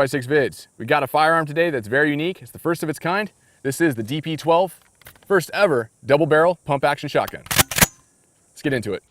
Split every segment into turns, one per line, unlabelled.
6x6 vids. We got a firearm today that's very unique. It's the first of its kind. This is the DP-12, first ever double barrel pump action shotgun. Let's get into it.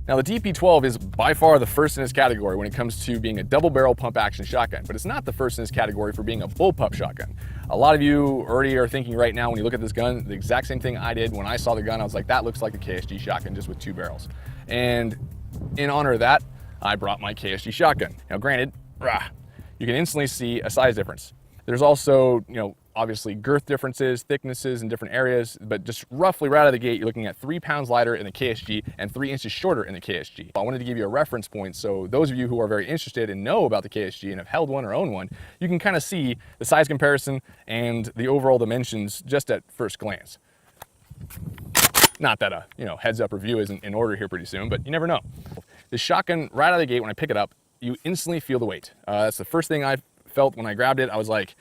Now the DP-12 is by far the first in its category when it comes to being a double barrel pump action shotgun, but it's not the first in its category for being a bullpup shotgun. A lot of you already are thinking right now when you look at this gun, the exact same thing I did when I saw the gun. I was like, that looks like the KSG shotgun just with 2 barrels. And in honor of that, I brought my KSG shotgun. Now granted, you can instantly see a size difference. There's also, obviously girth differences, thicknesses in different areas, but just roughly right out of the gate, you're looking at 3 pounds lighter in the KSG and 3 inches shorter in the KSG. I wanted to give you a reference point, so those of you who are very interested and know about the KSG and have held one or own one, you can kind of see the size comparison and the overall dimensions just at first glance. Not that a heads up review isn't in order here pretty soon, but you never know. The shotgun, right out of the gate, when I pick it up, you instantly feel the weight. That's the first thing I felt when I grabbed it. I was like,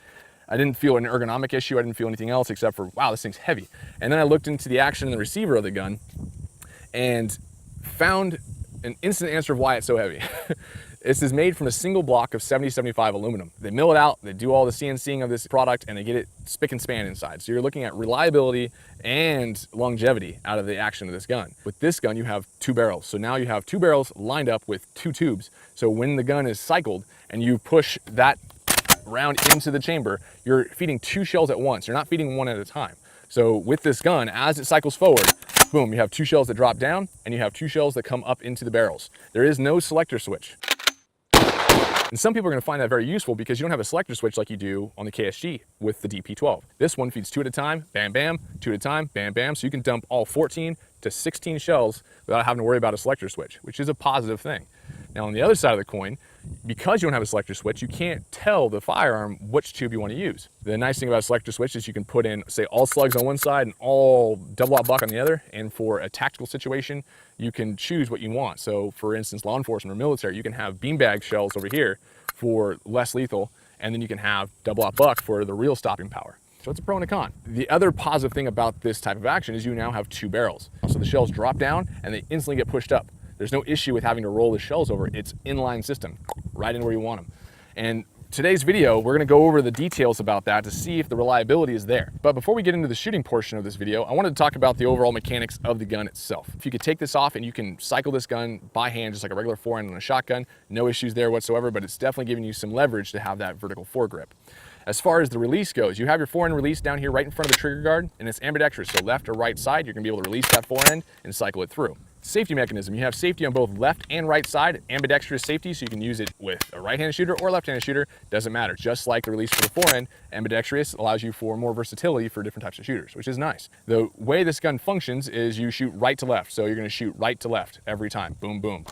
I didn't feel an ergonomic issue. I didn't feel anything else except for, wow, this thing's heavy. And then I looked into the action in the receiver of the gun and found an instant answer of why it's so heavy. This is made from a single block of 7075 aluminum. They mill it out, they do all the CNCing of this product, and they get it spick and span inside. So you're looking at reliability and longevity out of the action of this gun. With this gun, you have 2 barrels. So now you have 2 barrels lined up with 2 tubes. So when the gun is cycled and you push that round into the chamber, you're feeding 2 shells at once. You're not feeding one at a time. So with this gun, as it cycles forward, boom, you have 2 shells that drop down and you have 2 shells that come up into the barrels. There is no selector switch. And some people are going to find that very useful because you don't have a selector switch like you do on the KSG with the DP-12. This one feeds 2 at a time, bam, bam, 2 at a time, bam, bam. So you can dump all 14 to 16 shells without having to worry about a selector switch, which is a positive thing. Now on the other side of the coin, because you don't have a selector switch, you can't tell the firearm which tube you want to use. The nice thing about a selector switch is you can put in, say, all slugs on one side and all double-aught buck on the other, and for a tactical situation, you can choose what you want. So for instance, law enforcement or military, you can have beanbag shells over here for less lethal, and then you can have double-aught buck for the real stopping power. So it's a pro and a con. The other positive thing about this type of action is you now have 2 barrels. So the shells drop down and they instantly get pushed up. There's no issue with having to roll the shells over. It's inline system, right in where you want them. And today's video, we're gonna go over the details about that to see if the reliability is there. But before we get into the shooting portion of this video, I wanted to talk about the overall mechanics of the gun itself. If you could take this off and you can cycle this gun by hand, just like a regular forehand on a shotgun, no issues there whatsoever, but it's definitely giving you some leverage to have that vertical foregrip. As far as the release goes, you have your forehand release down here right in front of the trigger guard, and it's ambidextrous, so left or right side, you're gonna be able to release that forehand and cycle it through. Safety mechanism, you have safety on both left and right side, ambidextrous safety, so you can use it with a right-handed shooter or left-handed shooter, doesn't matter. Just like the release for the forehand, ambidextrous allows you for more versatility for different types of shooters, which is nice. The way this gun functions is you shoot right to left, so you're gonna shoot right to left every time, boom, boom.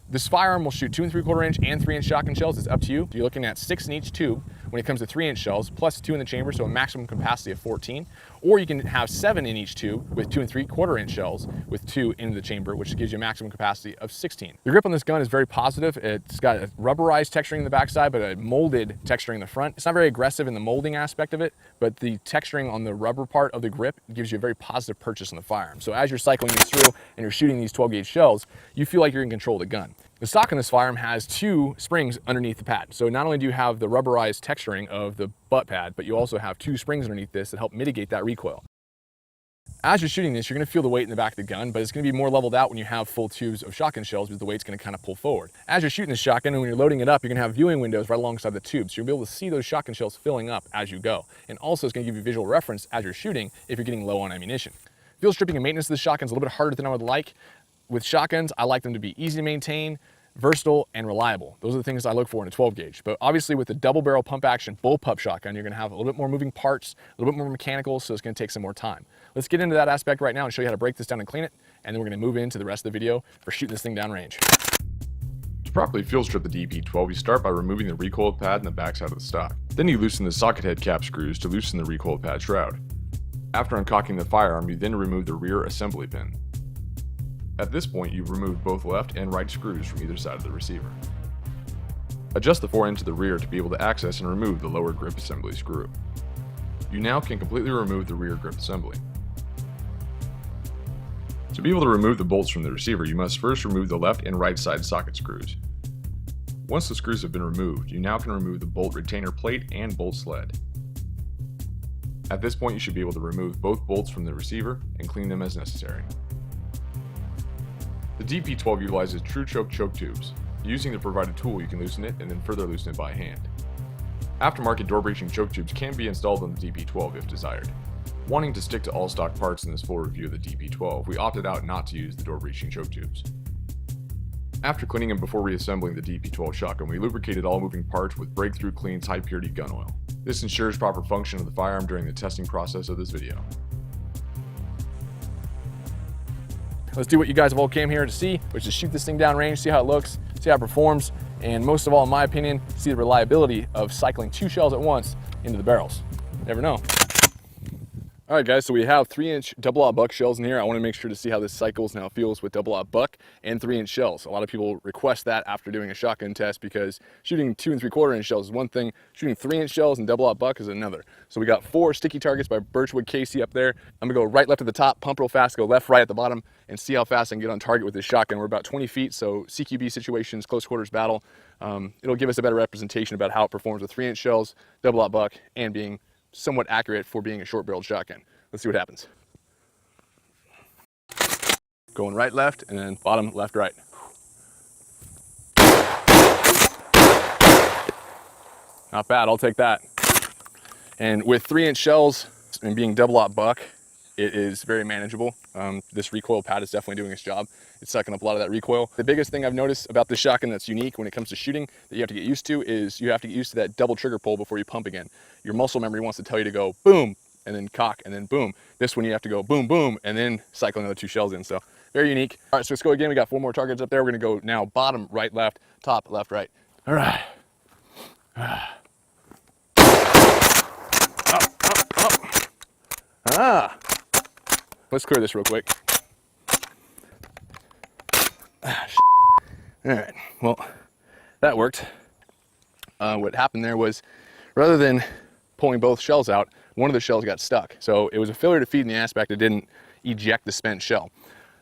This firearm will shoot 2 3/4 inch and 3 inch shotgun shells. It's up to you. You're looking at 6 in each tube when it comes to 3 inch shells, plus 2 in the chamber, so a maximum capacity of 14. Or you can have 7 in each tube with 2 3/4 inch shells with 2 in the chamber, which gives you a maximum capacity of 16. The grip on this gun is very positive. It's got a rubberized texturing in the backside, but a molded texturing in the front. It's not very aggressive in the molding aspect of it, but the texturing on the rubber part of the grip gives you a very positive purchase on the firearm. So as you're cycling these through and you're shooting these 12 gauge shells, you feel like you're in control of the gun. The stock on this firearm has 2 springs underneath the pad. So not only do you have the rubberized texturing of the butt pad, but you also have 2 springs underneath this that help mitigate that recoil. As you're shooting this, you're gonna feel the weight in the back of the gun, but it's gonna be more leveled out when you have full tubes of shotgun shells because the weight's gonna kind of pull forward. As you're shooting this shotgun and when you're loading it up, you're gonna have viewing windows right alongside the tubes. So you'll be able to see those shotgun shells filling up as you go. And also it's gonna give you visual reference as you're shooting if you're getting low on ammunition. Fuel stripping and maintenance of this shotgun is a little bit harder than I would like. With shotguns, I like them to be easy to maintain, versatile, and reliable. Those are the things I look for in a 12 gauge. But obviously with the double barrel pump action bullpup shotgun, you're gonna have a little bit more moving parts, a little bit more mechanical, so it's gonna take some more time. Let's get into that aspect right now and show you how to break this down and clean it, and then we're gonna move into the rest of the video for shooting this thing down range.
To properly fuel strip the DP-12, you start by removing the recoil pad and the backside of the stock. Then you loosen the socket head cap screws to loosen the recoil pad shroud. After uncocking the firearm, you then remove the rear assembly pin. At this point, you've removed both left and right screws from either side of the receiver. Adjust the forend to the rear to be able to access and remove the lower grip assembly screw. You now can completely remove the rear grip assembly. To be able to remove the bolts from the receiver, you must first remove the left and right side socket screws. Once the screws have been removed, you now can remove the bolt retainer plate and bolt sled. At this point, you should be able to remove both bolts from the receiver and clean them as necessary. The DP-12 utilizes true choke tubes. Using the provided tool, you can loosen it and then further loosen it by hand. Aftermarket door breaching choke tubes can be installed on the DP-12 if desired. Wanting to stick to all stock parts in this full review of the DP-12, we opted out not to use the door breaching choke tubes. After cleaning and before reassembling the DP-12 shotgun, we lubricated all moving parts with Breakthrough Clean's high purity gun oil. This ensures proper function of the firearm during the testing process of this video.
Let's do what you guys have all came here to see, which is shoot this thing down range, see how it looks, see how it performs, and most of all, in my opinion, see the reliability of cycling 2 shells at once into the barrels. Never know. All right, guys, so we have 3-inch double-aught buck shells in here. I want to make sure to see how this cycles and how it feels with double-aught buck and 3-inch shells. A lot of people request that after doing a shotgun test because shooting 2 3/4-inch shells is one thing, shooting 3-inch shells and double-aught buck is another. So we got 4 sticky targets by Birchwood KC up there. I'm gonna go right, left at the top, pump real fast, go left, right at the bottom, and see how fast I can get on target with this shotgun. We're about 20 feet, so CQB situations, close quarters battle. It'll give us a better representation about how it performs with 3-inch shells, double-aught buck, and being somewhat accurate for being a short-barreled shotgun. Let's see what happens. Going right, left, and then bottom, left, right. Not bad, I'll take that. And with 3-inch shells and being double-aught buck, it is very manageable. This recoil pad is definitely doing its job. It's sucking up a lot of that recoil. The biggest thing I've noticed about this shotgun that's unique when it comes to shooting that you have to get used to is you have to get used to that double trigger pull before you pump again. Your muscle memory wants to tell you to go boom, and then cock, and then boom. This one you have to go boom, boom, and then cycle another 2 shells in. So very unique. All right, so let's go again. We got 4 more targets up there. We're gonna go now bottom, right, left, top, left, right. All right. Up. Let's clear this real quick. All right, well, that worked. What happened there was, rather than pulling both shells out, one of the shells got stuck. So it was a failure to feed in the aspect it didn't eject the spent shell.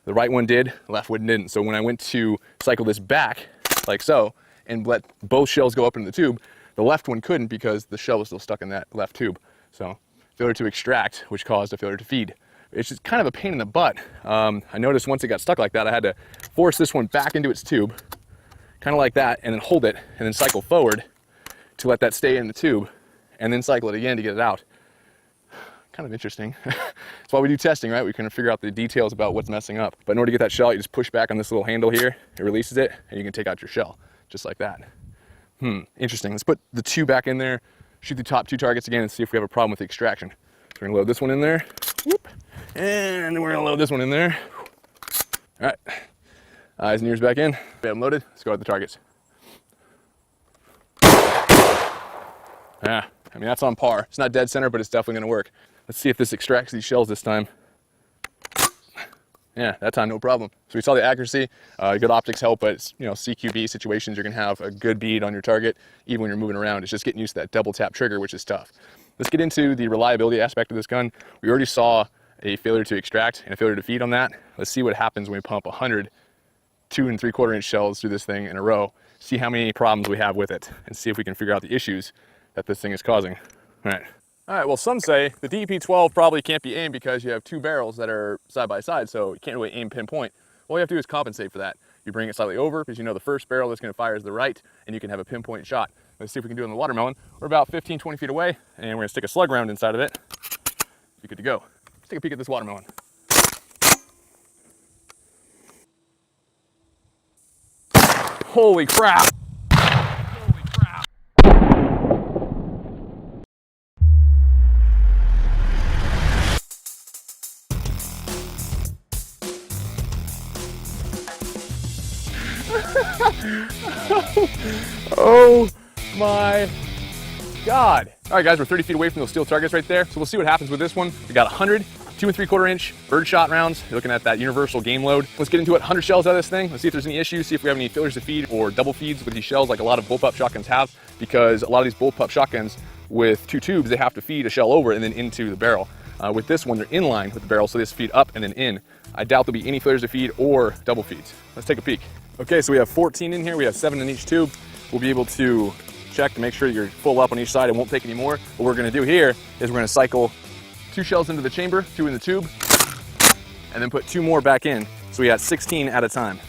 The right one did, the left one didn't. So when I went to cycle this back, like so, and let both shells go up into the tube, the left one couldn't because the shell was still stuck in that left tube. So failure to extract, which caused a failure to feed. It's just kind of a pain in the butt. I noticed once it got stuck like that, I had to force this one back into its tube, kind of like that, and then hold it, and then cycle forward to let that stay in the tube, and then cycle it again to get it out. Kind of interesting. That's why we do testing, right? We can figure out the details about what's messing up. But in order to get that shell, you just push back on this little handle here, it releases it, and you can take out your shell, just like that. Interesting. Let's put the 2 back in there, shoot the top 2 targets again, and see if we have a problem with the extraction. So we're gonna load this one in there. Whoop. And then we're gonna load this one in there. All right, eyes and ears back in. We have them loaded, let's go at the targets. Yeah, I mean, that's on par. It's not dead center, but it's definitely gonna work. Let's see if this extracts these shells this time. Yeah, that time, no problem. So we saw the accuracy, good optics help, but it's, you know, CQB situations, you're gonna have a good bead on your target, even when you're moving around. It's just getting used to that double tap trigger, which is tough. Let's get into the reliability aspect of this gun. We already saw a failure to extract and a failure to feed on that. Let's see what happens when we pump 100 2 3/4-inch shells through this thing in a row, see how many problems we have with it, and see if we can figure out the issues that this thing is causing. All right, well, some say the DP-12 probably can't be aimed because you have 2 barrels that are side by side, so you can't really aim pinpoint. All you have to do is compensate for that. You bring it slightly over because you know the first barrel that's gonna fire is the right, and you can have a pinpoint shot. Let's see if we can do it on the watermelon. We're about 15, 20 feet away, and we're gonna stick a slug round inside of it. Be good to go. Let's take a peek at this watermelon. Holy crap! Holy crap! Oh my God. All right, guys, we're 30 feet away from those steel targets right there. So we'll see what happens with this one. We got 100 2 3/4 inch birdshot rounds. You're looking at that universal game load. Let's get into it. 100 shells out of this thing. Let's see if there's any issues, see if we have any failures to feed or double feeds with these shells like a lot of bullpup shotguns have, because a lot of these bullpup shotguns with 2 tubes, they have to feed a shell over and then into the barrel. With this one, they're in line with the barrel, so they just feed up and then in. I doubt there'll be any failures to feed or double feeds. Let's take a peek. Okay, so we have 14 in here. We have 7 in each tube. We'll be able to check to make sure you're full up on each side. It won't take any more. What we're gonna do here is we're gonna cycle 2 shells into the chamber, 2 in the tube, and then put 2 more back in. So we got 16 at a time.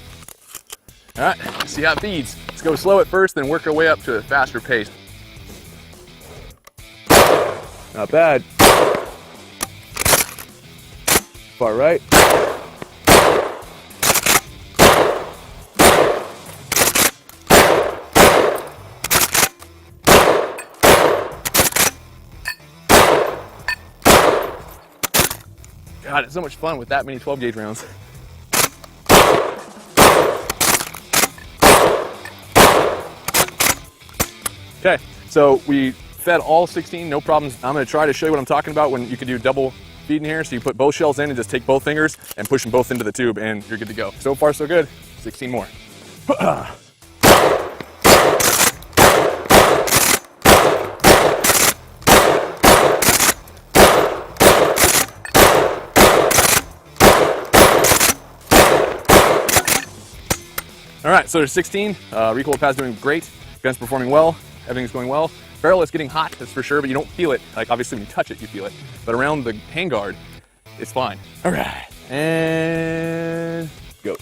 All right, let's see how it feeds. Let's go slow at first, then work our way up to a faster pace. Not bad. Far right. God, it's so much fun with that many 12 gauge rounds. Okay, so we fed all 16, no problems. I'm gonna try to show you what I'm talking about when you can do double feed in here. So you put both shells in and just take both fingers and push them both into the tube and you're good to go. So far so good, 16 more. All right, so there's 16. Recoil pad's doing great. Gun's performing well. Everything's going well. Barrel is getting hot, that's for sure, but you don't feel it. Like obviously when you touch it, you feel it. But around the handguard, it's fine. All right, and go.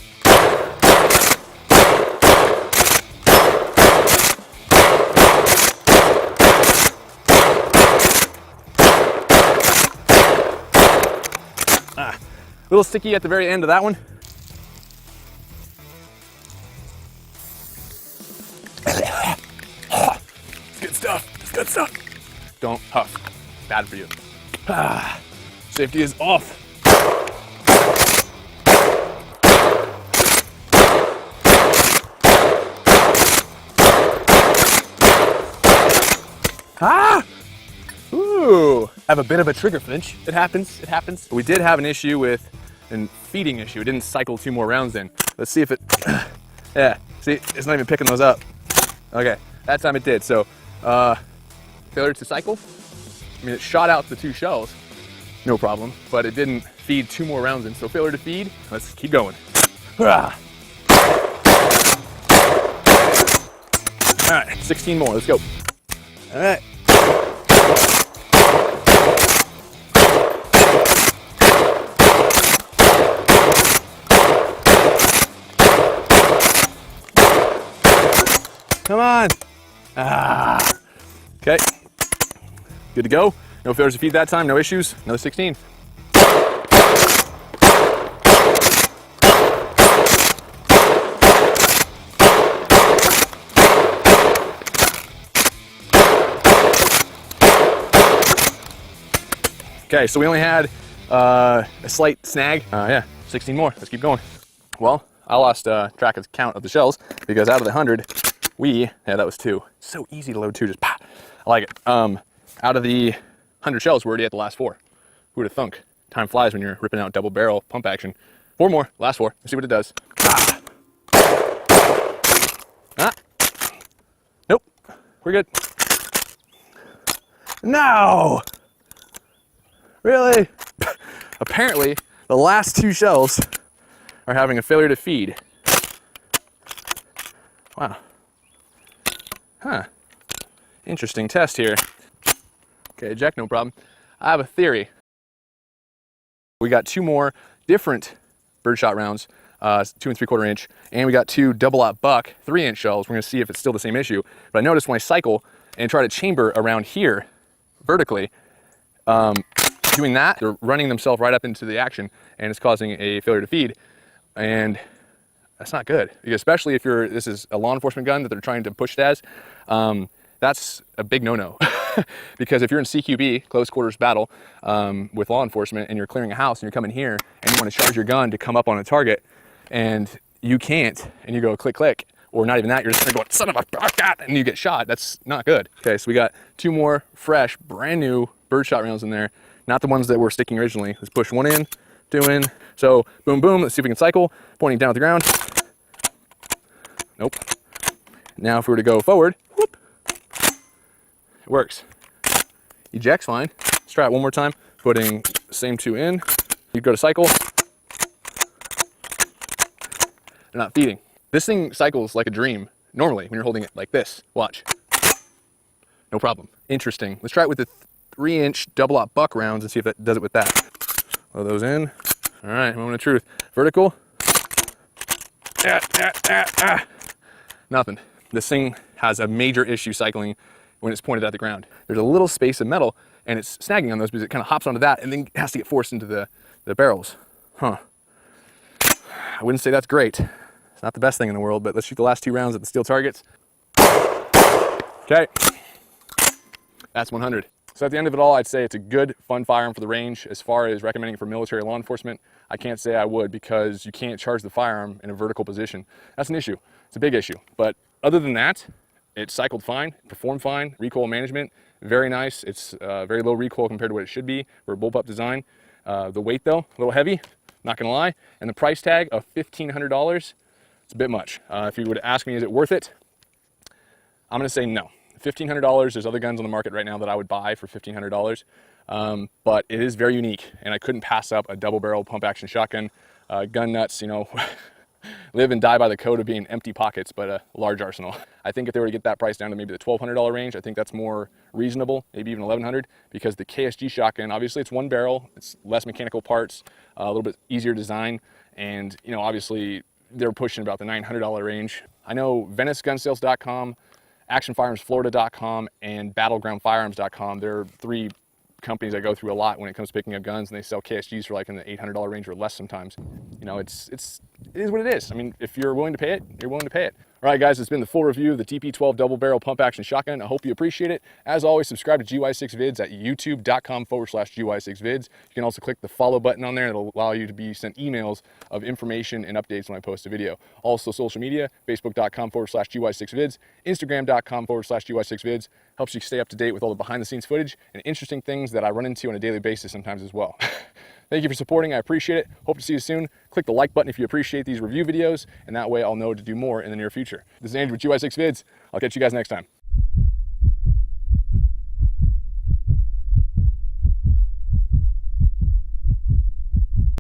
A little sticky at the very end of that one. Good stuff. It's good stuff. Don't huff. Bad for you. Safety is off. Ooh. I have a bit of a trigger flinch. It happens. It happens. We did have an issue with a feeding issue. It didn't cycle 2 more rounds in. Let's see if it. Yeah. See, it's not even picking those up. Okay. That time it did. So. Failure to cycle. I mean, it shot out the 2 shells, no problem, but it didn't feed 2 more rounds in. So failure to feed, let's keep going. All right, 16 more, let's go. All right. Come on. Okay, good to go. No failures to feed that time, no issues. Another 16. Okay, so we only had a slight snag. Yeah, 16 more. Let's keep going. Well, I lost track of the count of the shells because out of the 100, yeah, that was 2. So easy to load 2, just pah. I like it. Out of the 100 shells, we're already at the last 4. Who would have thunk? Time flies when you're ripping out double barrel pump action. 4 more, last 4. Let's see what it does. Nope, we're good. No! Really? Apparently, the last 2 shells are having a failure to feed. Wow. Huh. Interesting test here. Okay, eject, no problem. I have a theory. We got 2 more different birdshot rounds, 2 3/4 inch, and we got 2 double-aught buck 3-inch shells. We're gonna see if it's still the same issue. But I noticed when I cycle and try to chamber around here vertically, doing that, they're running themselves right up into the action, and it's causing a failure to feed. And that's not good, especially if this is a law enforcement gun that they're trying to push it as. That's a big no-no. Because if you're in CQB, close quarters battle, with law enforcement, and you're clearing a house and you're coming here and you want to charge your gun to come up on a target and you can't, and you go click, click, or not even that, you're just gonna go, son of a, and you get shot. That's not good. Okay, so we got 2 more fresh, brand new birdshot rounds in there. not the ones that were sticking originally. Let's push one in, two in. So boom, boom. Let's see if we can cycle. Pointing down at the ground. Nope. Now if we were to go forward, whoop, it works. Eject's fine. Let's try it one more time. Putting the same two in. You go to cycle. They're not feeding. This thing cycles like a dream normally when you're holding it like this. Watch. No problem. Interesting. Let's try it with the 3-inch double-aught buck rounds and see if it does it with that. Throw those in. All right, moment of truth. Vertical. Nothing. This thing has a major issue cycling when it's pointed at the ground. There's a little space of metal and it's snagging on those because it kind of hops onto that and then has to get forced into the barrels. Huh. I wouldn't say that's great. It's not the best thing in the world, but let's shoot the last 2 rounds at the steel targets. Okay. That's 100. So at the end of it all, I'd say it's a good, fun firearm for the range. As far as recommending for military law enforcement, I can't say I would because you can't charge the firearm in a vertical position. That's an issue. It's a big issue. But other than that, it cycled fine, performed fine, recoil management, very nice. It's very low recoil compared to what it should be for a bullpup design. The weight though, a little heavy, not gonna lie. And the price tag of $1,500, it's a bit much. If you would ask me, is it worth it? I'm gonna say no. $1,500, there's other guns on the market right now that I would buy for $1,500, but it is very unique, and I couldn't pass up a double barrel pump action shotgun. Gun nuts, you know, live and die by the code of being empty pockets, but a large arsenal. I think if they were to get that price down to maybe the $1,200 range, I think that's more reasonable, maybe even $1,100, because the KSG shotgun, obviously it's one barrel, it's less mechanical parts, a little bit easier design, and you know, obviously they're pushing about the $900 range. I know VeniceGunSales.com, ActionFirearmsFlorida.com, and BattlegroundFirearms.com. They're 3 companies I go through a lot when it comes to picking up guns, and they sell KSGs for like in the $800 range or less sometimes. You know, it is what it is. I mean, if you're willing to pay it, you're willing to pay it. All right, guys, it's been the full review of the DP-12 double barrel pump action shotgun. I hope you appreciate it. As always, subscribe to GY6Vids at youtube.com/GY6Vids. You can also click the follow button on there. It'll allow you to be sent emails of information and updates when I post a video. Also, social media, facebook.com/GY6Vids, instagram.com/GY6Vids. Helps you stay up to date with all the behind the scenes footage and interesting things that I run into on a daily basis sometimes as well. Thank you for supporting. I appreciate it. Hope to see you soon. Click the like button if you appreciate these review videos, and that way I'll know to do more in the near future. This is Andrew with GY6Vids. I'll catch you guys next time.